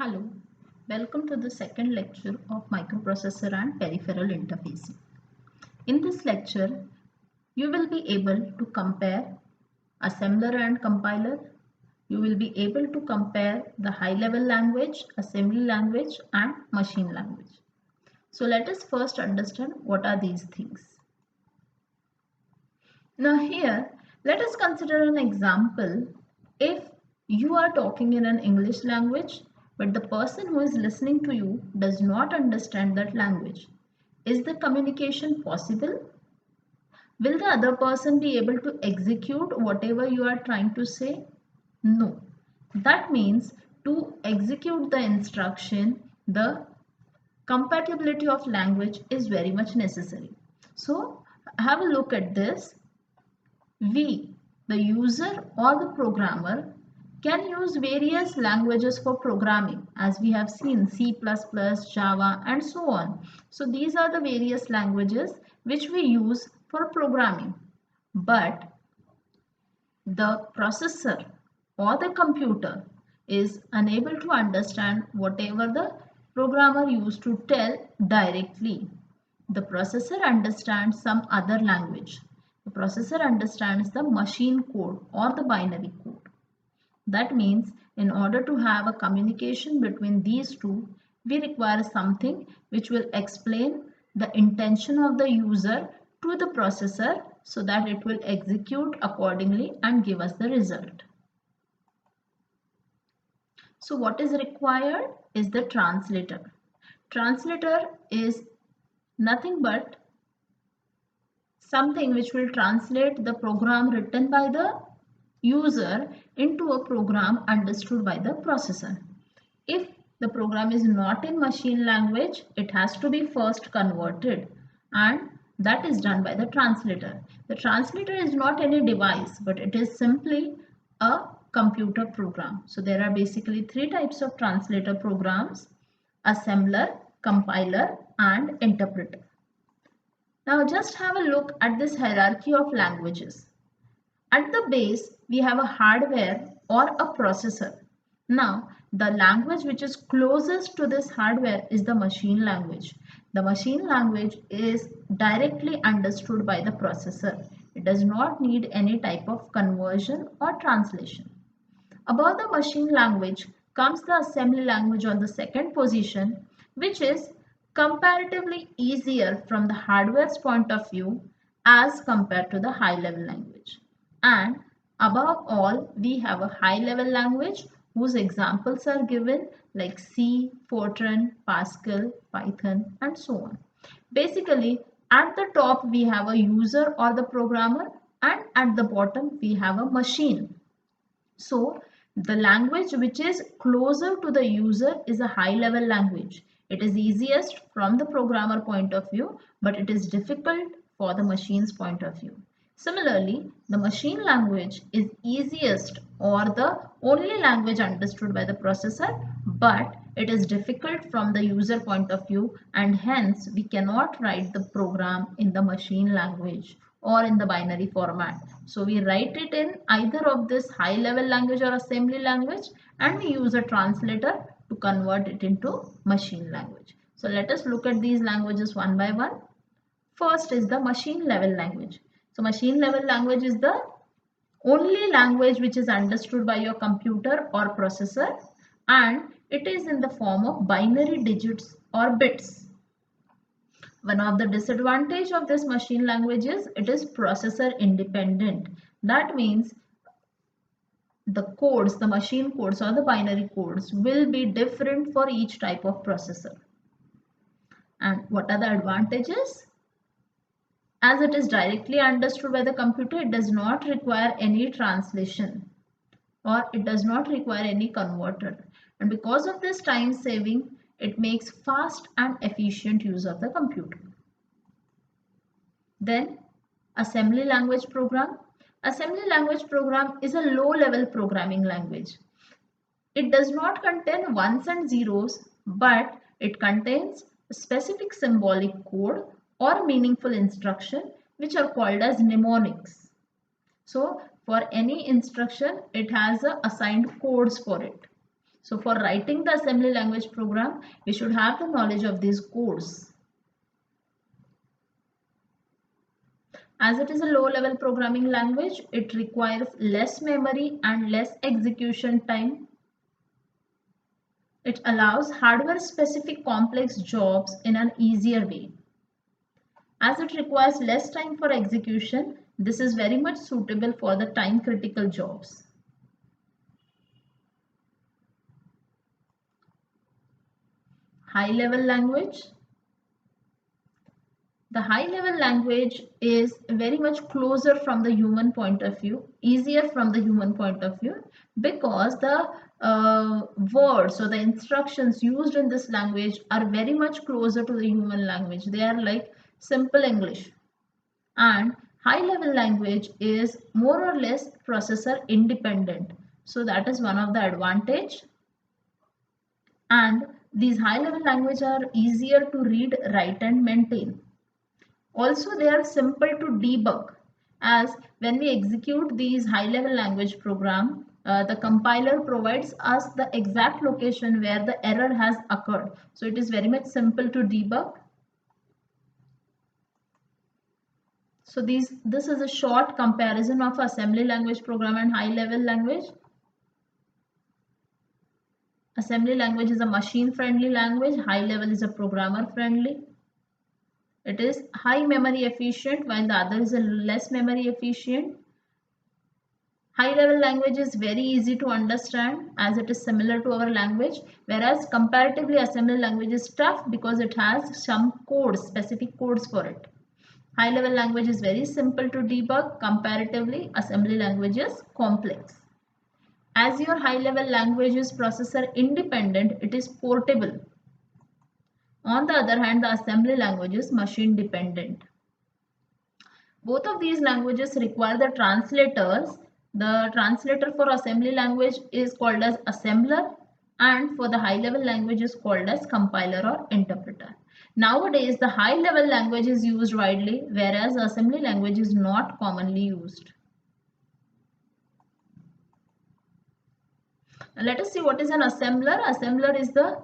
Hello, welcome to the second lecture of microprocessor and peripheral interfacing. In this lecture, you will be able to compare assembler and compiler. You will be able to compare the high-level language, assembly language and machine language. So let us first understand what are these things. Now here, let us consider an example. If you are talking in an English language, but the person who is listening to you does not understand that language, is the communication possible? Will the other person be able to execute whatever you are trying to say? No. That means to execute the instruction, the compatibility of language is very much necessary. So have a look at this. We, the user or the programmer, can use various languages for programming, as we have seen C++, Java and so on. So these are the various languages which we use for programming. But the processor or the computer is unable to understand whatever the programmer used to tell directly. The processor understands some other language. The processor understands the machine code or the binary code. That means in order to have a communication between these two, we require something which will explain the intention of the user to the processor so that it will execute accordingly and give us the result. So what is required is the translator. Translator is nothing but something which will translate the program written by the user into a program understood by the processor. If the program is not in machine language, it has to be first converted, and that is done by the translator. The translator is not any device, but it is simply a computer program. So there are basically three types of translator programs: assembler, compiler and interpreter. Now just have a look at this hierarchy of languages. At the base, we have a hardware or a processor. Now, the language which is closest to this hardware is the machine language. The machine language is directly understood by the processor. It does not need any type of conversion or translation. Above the machine language comes the assembly language on the second position, which is comparatively easier from the hardware's point of view as compared to the high-level language. And above all, we have a high-level language whose examples are given like C, Fortran, Pascal, Python and so on. Basically, at the top we have a user or the programmer, and at the bottom we have a machine. So the language which is closer to the user is a high-level language. It is easiest from the programmer point of view, but it is difficult for the machine's point of view. Similarly, the machine language is easiest or the only language understood by the processor, but it is difficult from the user point of view, and hence we cannot write the program in the machine language or in the binary format. So we write it in either of this high level language or assembly language, and we use a translator to convert it into machine language. So let us look at these languages one by one. First is the machine level language. So machine level language is the only language which is understood by your computer or processor, and it is in the form of binary digits or bits. One of the disadvantage of this machine language is it is processor independent. That means the codes, the machine codes or the binary codes will be different for each type of processor. And what are the advantages? As it is directly understood by the computer, it does not require any translation or it does not require any converter. And because of this time saving, it makes fast and efficient use of the computer. Then assembly language program. Assembly language program is a low level programming language. It does not contain ones and zeros, but it contains a specific symbolic code or meaningful instruction which are called as mnemonics. So for any instruction, it has assigned codes for it. So for writing the assembly language program, we should have the knowledge of these codes. As it is a low-level programming language, it requires less memory and less execution time. It allows hardware-specific complex jobs in an easier way. As it requires less time for execution, this is very much suitable for the time-critical jobs. High-level language. The high-level language is very much closer from the human point of view, easier from the human point of view, because the words or the instructions used in this language are very much closer to the human language. They are like simple English. And high-level language is more or less processor independent. So that is one of the advantage. And these high-level languages are easier to read, write, and maintain. Also, they are simple to debug, as when we execute these high-level language program, the compiler provides us the exact location where the error has occurred. So it is very much simple to debug. So this is a short comparison of assembly language program and high-level language. Assembly language is a machine-friendly language. High-level is a programmer-friendly. It is high memory efficient while the other is a less memory efficient. High level language is very easy to understand as it is similar to our language, whereas comparatively assembly language is tough because it has some codes, specific codes for it. High level language is very simple to debug. Comparatively assembly language is complex. As your high level language is processor independent, it is portable. On the other hand, the assembly language is machine dependent. Both of these languages require the translators. The translator for assembly language is called as assembler, and for the high level language is called as compiler or interpreter. Nowadays, the high level language is used widely, whereas assembly language is not commonly used. Let us see what is an assembler. Assembler is the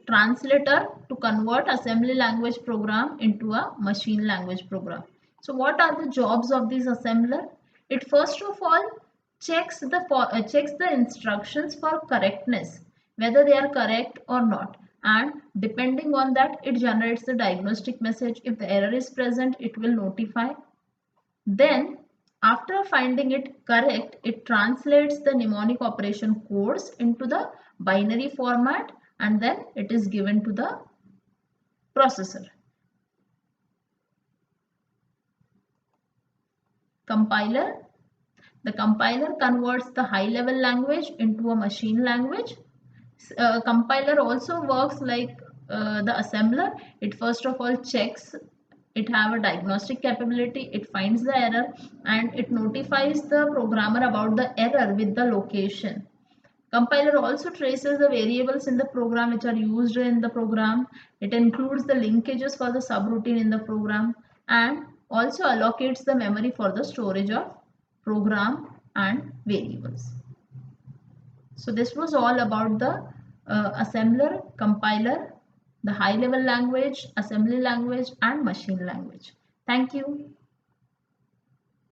translator to convert assembly language program into a machine language program. So what are the jobs of this assembler? It first of all checks the instructions for correctness, whether they are correct or not, and depending on that it generates the diagnostic message. If the error is present, it will notify. Then after finding it correct, it translates the mnemonic operation codes into the binary format, and then it is given to the processor. Compiler. The compiler converts the high level language into a machine language. Compiler also works like the assembler. It first of all checks, it have a diagnostic capability, it finds the error and it notifies the programmer about the error with the location. Compiler also traces the variables in the program which are used in the program. It includes the linkages for the subroutine in the program and also allocates the memory for the storage of program and variables. So this was all about the assembler, compiler, the high level language, assembly language and machine language. Thank you.